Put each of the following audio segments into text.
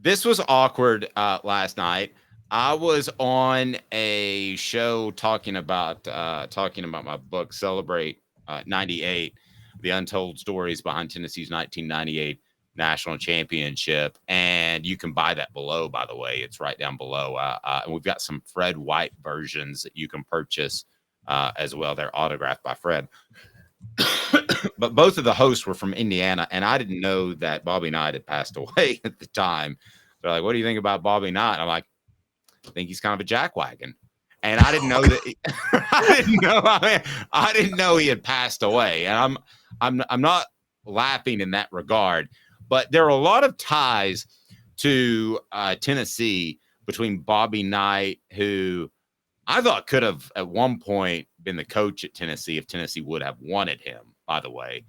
This was awkward last night. I was on a show talking about my book, Celebrate 98, the untold stories behind Tennessee's 1998 national championship. And you can buy that below, by the way. It's right down below. And we've got some Fred White versions that you can purchase as well. They're autographed by Fred. But both of the hosts were from Indiana, and I didn't know that Bobby Knight had passed away at the time. They're like, "What do you think about Bobby Knight?" I'm like, "I think he's kind of a jackwagon." And I didn't know that. I didn't know he had passed away, and I'm not laughing in that regard. But there are a lot of ties to Tennessee between Bobby Knight, who I thought could have at one point been the coach at Tennessee if Tennessee would have wanted him, by the way.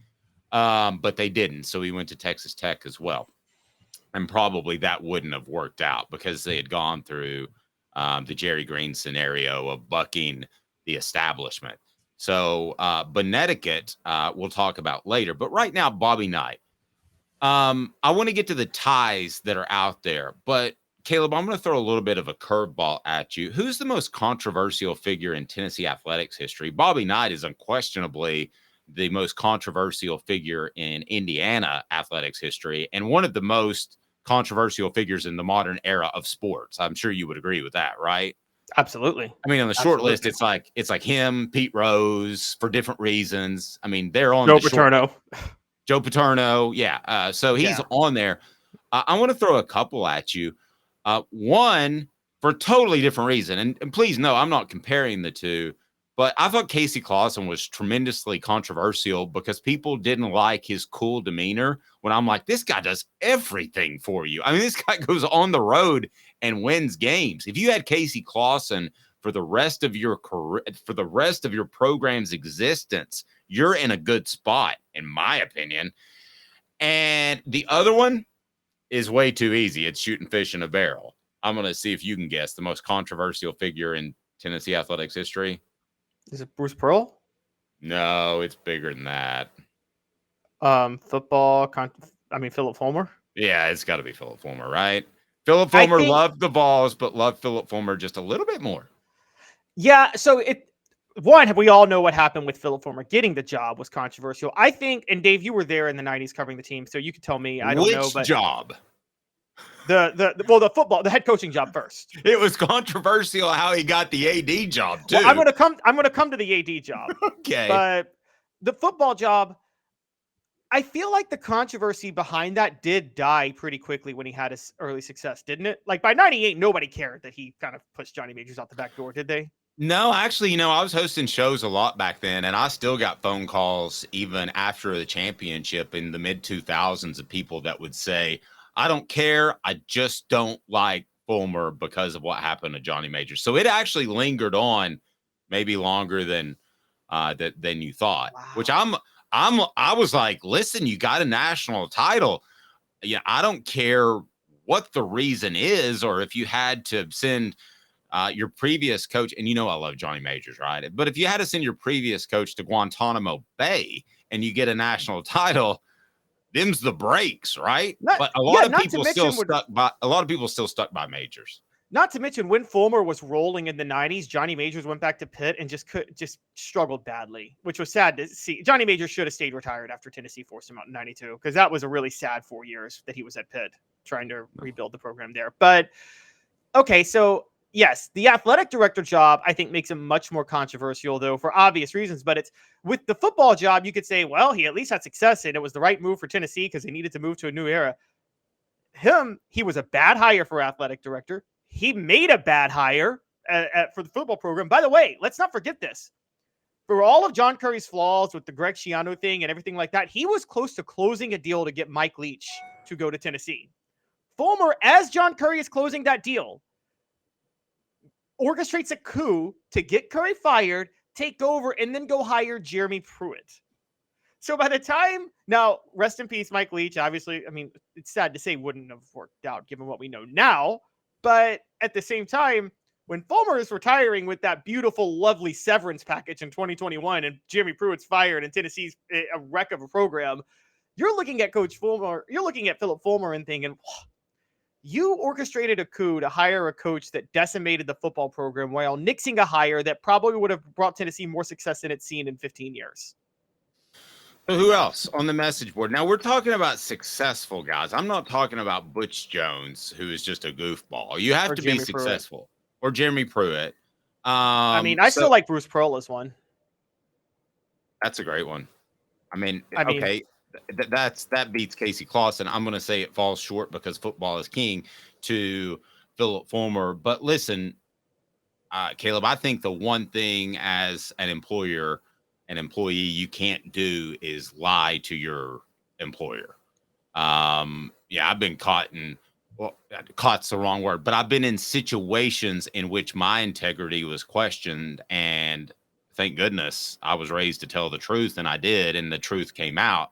But they didn't. So he went to Texas Tech as well. And probably that wouldn't have worked out because they had gone through the Jerry Green scenario of bucking the establishment. So Connecticut, we'll talk about later. But right now, Bobby Knight. I want to get to the ties that are out there. But Caleb, I'm going to throw a little bit of a curveball at you. Who's the most controversial figure in Tennessee athletics history? Bobby Knight is unquestionably the most controversial figure in Indiana athletics history and one of the most controversial figures in the modern era of sports. I'm sure you would agree with that, right? Absolutely. I mean, on the short list, it's like him, Pete Rose, for different reasons. I mean, they're on Joe the Paterno. short. Joe Paterno, yeah. So he's on there. I want to throw a couple at you. One for a totally different reason, and please know I'm not comparing the two. But I thought Casey Clausen was tremendously controversial because people didn't like his cool demeanor when I'm like, this guy does everything for you. I mean, this guy goes on the road and wins games. If you had Casey Clausen for the rest of your career, for the rest of your program's existence, you're in a good spot, in my opinion. And the other one is way too easy. It's shooting fish in a barrel. I'm going to see if you can guess the most controversial figure in Tennessee athletics history. Is it Bruce Pearl? No, it's bigger than that. Football. Phillip Fulmer. Yeah, it's got to be Phillip Fulmer, right? Phillip Fulmer loved the Vols, but loved Phillip Fulmer just a little bit more. Yeah, so we all know what happened with Phillip Fulmer getting the job was controversial. I think, and Dave, you were there in the 90s covering the team, so you could tell me. I don't know, but which job? The head coaching job first. It was controversial how he got the AD job too. Well, I'm gonna come to the AD job. Okay. But the football job, I feel like the controversy behind that did die pretty quickly when he had his early success, didn't it? Like by 98, nobody cared that he kind of pushed Johnny Majors out the back door, did they? No, actually, I was hosting shows a lot back then, and I still got phone calls even after the championship in the mid 2000s of people that would say, I don't care. I just don't like Fulmer because of what happened to Johnny Majors. So it actually lingered on maybe longer than you thought, Wow. which I was like, listen, you got a national title. Yeah, I don't care what the reason is, or if you had to send your previous coach, and I love Johnny Majors, right? But if you had to send your previous coach to Guantanamo Bay and you get a national title, them's the breaks, right? But a lot of people still stuck by Majors. Not to mention when Fulmer was rolling in the 90s, Johnny Majors went back to Pitt and just struggled badly, which was sad to see. Johnny Majors should have stayed retired after Tennessee forced him out in 92 because that was a really sad 4 years that he was at Pitt trying to rebuild the program there. But okay, so yes, the athletic director job, I think, makes him much more controversial, though, for obvious reasons. But it's with the football job, you could say, well, he at least had success and it was the right move for Tennessee because they needed to move to a new era. He was a bad hire for athletic director. He made a bad hire for the football program. By the way, let's not forget this. For all of John Curry's flaws with the Greg Schiano thing and everything like that, he was close to closing a deal to get Mike Leach to go to Tennessee. Fulmer, as John Curry is closing that deal, orchestrates a coup to get Curry fired, take over, and then go hire Jeremy Pruitt. So by the time, now, rest in peace, Mike Leach, obviously, it's sad to say wouldn't have worked out given what we know now, but at the same time, when Fulmer is retiring with that beautiful, lovely severance package in 2021 and Jeremy Pruitt's fired and Tennessee's a wreck of a program, you're looking at Coach Fulmer, you're looking at Phillip Fulmer and thinking, You orchestrated a coup to hire a coach that decimated the football program while nixing a hire that probably would have brought Tennessee more success than it's seen in 15 years. So who else on the message board? Now we're talking about successful guys. I'm not talking about Butch Jones, who is just a goofball. You have Or to Jeremy be Pruitt. successful, or Jeremy Pruitt. I mean, I still like Bruce Pearl as one. That's a great one. I mean, I mean, okay, that beats Casey Clausen. I'm going to say it falls short because football is king to Phillip Fulmer. But listen, Caleb, I think the one thing as an employer, an employee, you can't do is lie to your employer. Yeah, I've been caught in, well, caught's the wrong word, but I've been in situations in which my integrity was questioned, and thank goodness I was raised to tell the truth, and I did, and the truth came out.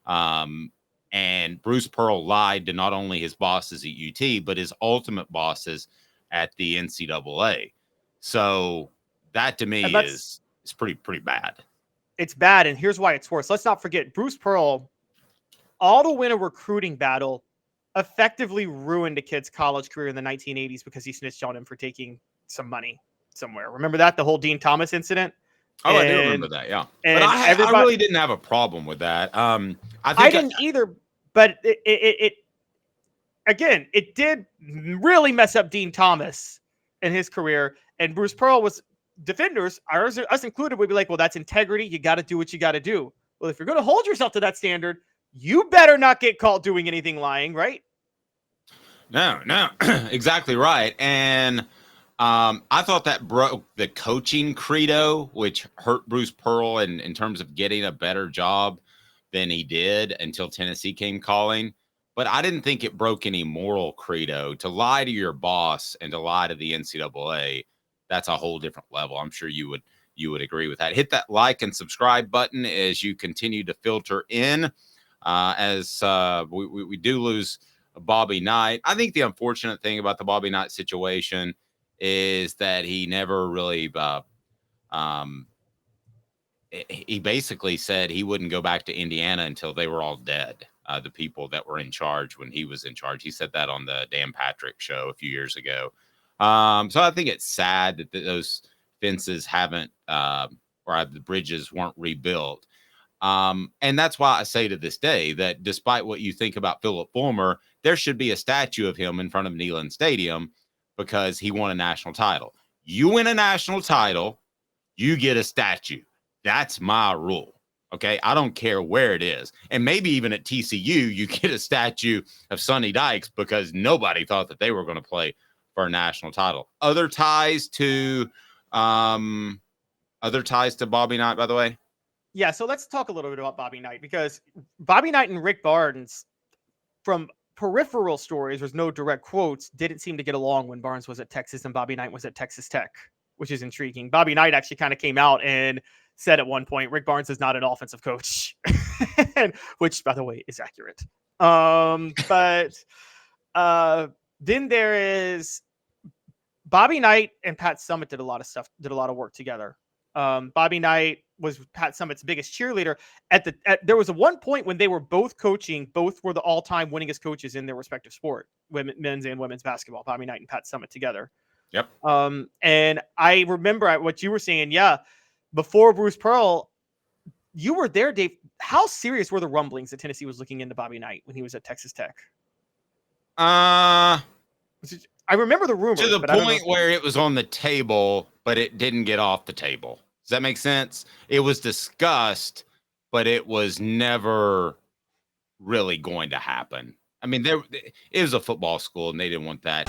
And Bruce Pearl lied to not only his bosses at UT, but his ultimate bosses at the NCAA. So that to me is pretty bad. It's bad, and here's why it's worse. Let's not forget Bruce Pearl, all to win a recruiting battle, effectively ruined a kid's college career in the 1980s because he snitched on him for taking some money somewhere. Remember that? The whole Dean Thomas incident? Oh, I do remember that, yeah. But I really didn't have a problem with that. I didn't either, but it again, it did really mess up Dean Thomas in his career, and Bruce Pearl was defenders, us included, would be like, well, that's integrity. You got to do what you got to do. Well, if you're going to hold yourself to that standard, you better not get caught doing anything lying, right? No, exactly right. And I thought that broke the coaching credo, which hurt Bruce Pearl in terms of getting a better job than he did until Tennessee came calling. But I didn't think it broke any moral credo. To lie to your boss and to lie to the NCAA, that's a whole different level. I'm sure you would agree with that. Hit that like and subscribe button as you continue to filter in. As we do lose Bobby Knight. I think the unfortunate thing about the Bobby Knight situation is that he never really he basically said he wouldn't go back to Indiana until they were all dead. The people that were in charge when he was in charge. He said that on the Dan Patrick show a few years ago. So I think it's sad that those fences haven't or the bridges weren't rebuilt. And that's why I say to this day that despite what you think about Phillip Fulmer, there should be a statue of him in front of Neyland Stadium because he won a national title. You win a national title, you get a statue. That's my rule. Okay. I don't care where it is. And maybe even at TCU, you get a statue of Sonny Dykes because nobody thought that they were going to play for a national title. Other ties to Bobby Knight, by the way. Yeah, so let's talk a little bit about Bobby Knight, because Bobby Knight and Rick Barnes, from peripheral stories, there's no direct quotes, didn't seem to get along when Barnes was at Texas and Bobby Knight was at Texas Tech, which is intriguing. Bobby Knight actually kind of came out and said at one point, Rick Barnes is not an offensive coach, which, by the way, is accurate. But then there is Bobby Knight and Pat Summitt did a lot of work together. Bobby Knight was Pat Summitt's biggest cheerleader. There was a one point when they were both coaching, both were the all-time winningest coaches in their respective sport, men's and women's basketball, Bobby Knight and Pat Summitt together. Yep. And I remember what you were saying. Yeah. Before Bruce Pearl, you were there, Dave. How serious were the rumblings that Tennessee was looking into Bobby Knight when he was at Texas Tech? I remember the rumors. To the point where it was on the table, but it didn't get off the table. Does that make sense? It was discussed, but it was never really going to happen. I mean, it was a football school, and they didn't want that.